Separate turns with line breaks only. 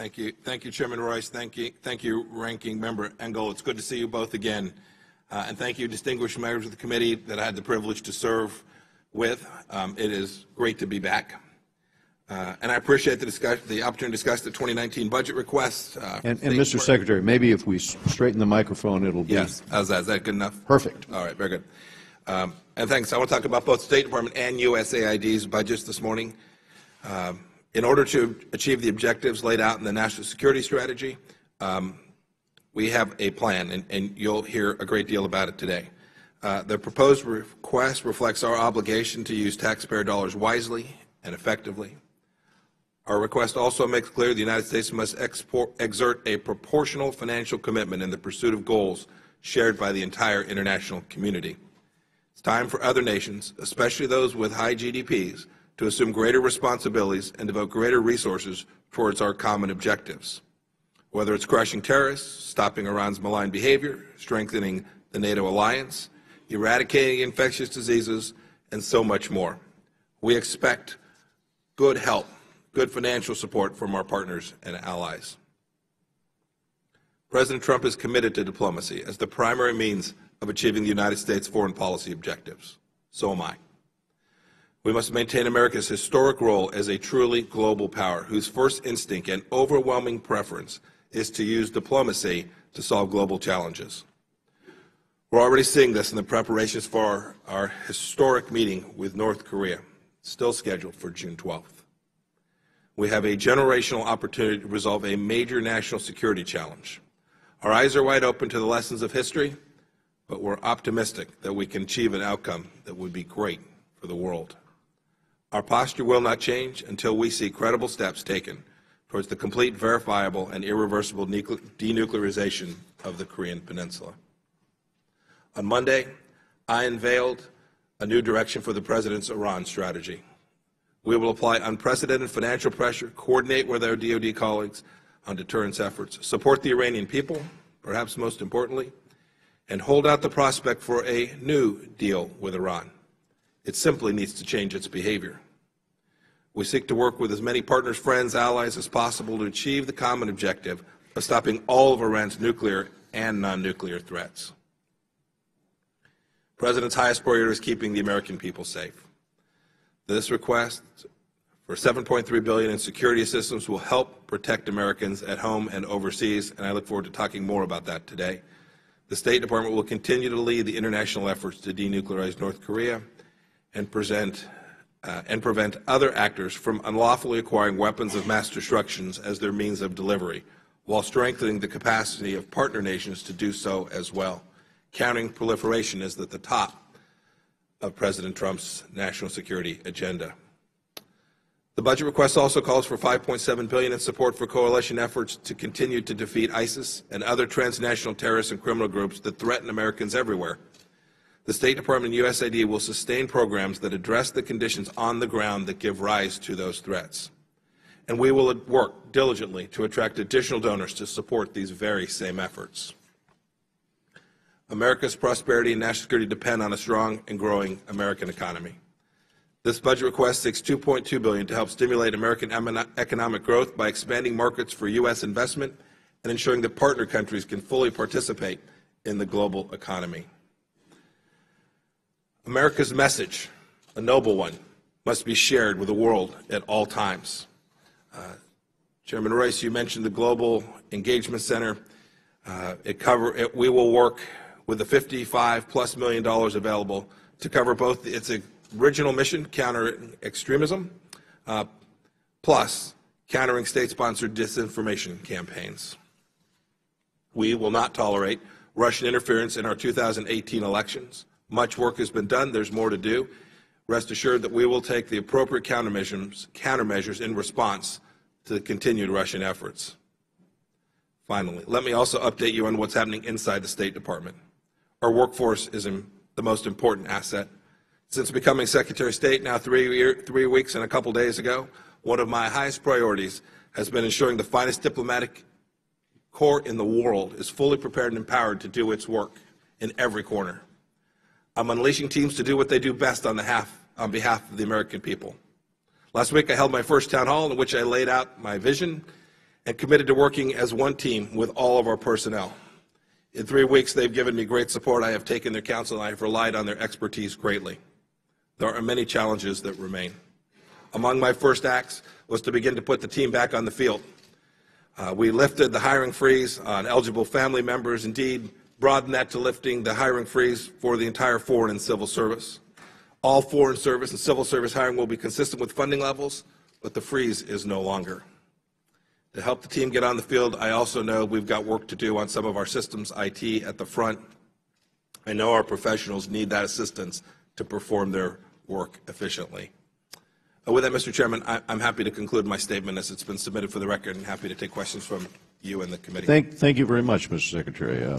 Thank you, Chairman Royce. Thank you, Ranking Member Engel. It's good to see you both again. And thank you, distinguished members of the committee that I had the privilege to serve with. It is great to be back. And I appreciate the opportunity to discuss the 2019 budget request.
And Mr. Secretary, maybe if we straighten the microphone, it'll be...
Yes. How's that? Is that good enough?
Perfect.
All right. Very good. And thanks. I want to talk about both State Department and USAID's budgets this morning. In order to achieve the objectives laid out in the National Security Strategy, we have a plan, and you'll hear a great deal about it today. The proposed request reflects our obligation to use taxpayer dollars wisely and effectively. Our request also makes clear the United States must exert a proportional financial commitment in the pursuit of goals shared by the entire international community. It's time for other nations, especially those with high GDPs, to assume greater responsibilities and devote greater resources towards our common objectives. Whether it's crushing terrorists, stopping Iran's malign behavior, strengthening the NATO alliance, eradicating infectious diseases, and so much more. We expect good help, good financial support from our partners and allies. President Trump is committed to diplomacy as the primary means of achieving the United States' foreign policy objectives. So am I. We must maintain America's historic role as a truly global power whose first instinct and overwhelming preference is to use diplomacy to solve global challenges. We're already seeing this in the preparations for our historic meeting with North Korea, still scheduled for June 12th. We have a generational opportunity to resolve a major national security challenge. Our eyes are wide open to the lessons of history, but we're optimistic that we can achieve an outcome that would be great for the world. Our posture will not change until we see credible steps taken towards the complete, verifiable, and irreversible denuclearization of the Korean Peninsula. On Monday, I unveiled a new direction for the President's Iran strategy. We will apply unprecedented financial pressure, coordinate with our DoD colleagues on deterrence efforts, support the Iranian people, perhaps most importantly, and hold out the prospect for a new deal with Iran. It simply needs to change its behavior. We seek to work with as many partners, friends, allies as possible to achieve the common objective of stopping all of Iran's nuclear and non-nuclear threats. The President's highest priority is keeping the American people safe. This request for $7.3 billion in security assistance will help protect Americans at home and overseas, and I look forward to talking more about that today. The State Department will continue to lead the international efforts to denuclearize North Korea and prevent other actors from unlawfully acquiring weapons of mass destruction as their means of delivery, while strengthening the capacity of partner nations to do so as well. Countering proliferation is at the top of President Trump's national security agenda. The budget request also calls for $5.7 billion in support for coalition efforts to continue to defeat ISIS and other transnational terrorist and criminal groups that threaten Americans everywhere. The State Department and USAID will sustain programs that address the conditions on the ground that give rise to those threats. And we will work diligently to attract additional donors to support these very same efforts. America's prosperity and national security depend on a strong and growing American economy. This budget request seeks $2.2 billion to help stimulate American economic growth by expanding markets for U.S. investment and ensuring that partner countries can fully participate in the global economy. America's message, a noble one, must be shared with the world at all times. Chairman Royce, you mentioned the Global Engagement Center. We will work with the $55+ million available to cover both its original mission, countering extremism, plus countering state-sponsored disinformation campaigns. We will not tolerate Russian interference in our 2018 elections. Much work has been done. There's more to do. Rest assured that we will take the appropriate countermeasures in response to the continued Russian efforts. Finally, let me also update you on what's happening inside the State Department. Our workforce is the most important asset. Since becoming Secretary of State now 3 weeks and a couple days ago, one of my highest priorities has been ensuring the finest diplomatic corps in the world is fully prepared and empowered to do its work in every corner. I'm unleashing teams to do what they do best on behalf of the American people. Last week I held my first town hall in which I laid out my vision and committed to working as one team with all of our personnel. In 3 weeks, they've given me great support. I have taken their counsel, and I have relied on their expertise greatly. There are many challenges that remain. Among my first acts was to begin to put the team back on the field. We lifted the hiring freeze on eligible family members, indeed broadened that to lifting the hiring freeze for the entire foreign and civil service. All foreign service and civil service hiring will be consistent with funding levels, but the freeze is no longer. To help the team get on the field, I also know we've got work to do on some of our systems, IT at the front. I know our professionals need that assistance to perform their work efficiently. With that, Mr. Chairman, I'm happy to conclude my statement as it's been submitted for the record, and happy to take questions from you and the committee.
Thank you very much, Mr. Secretary.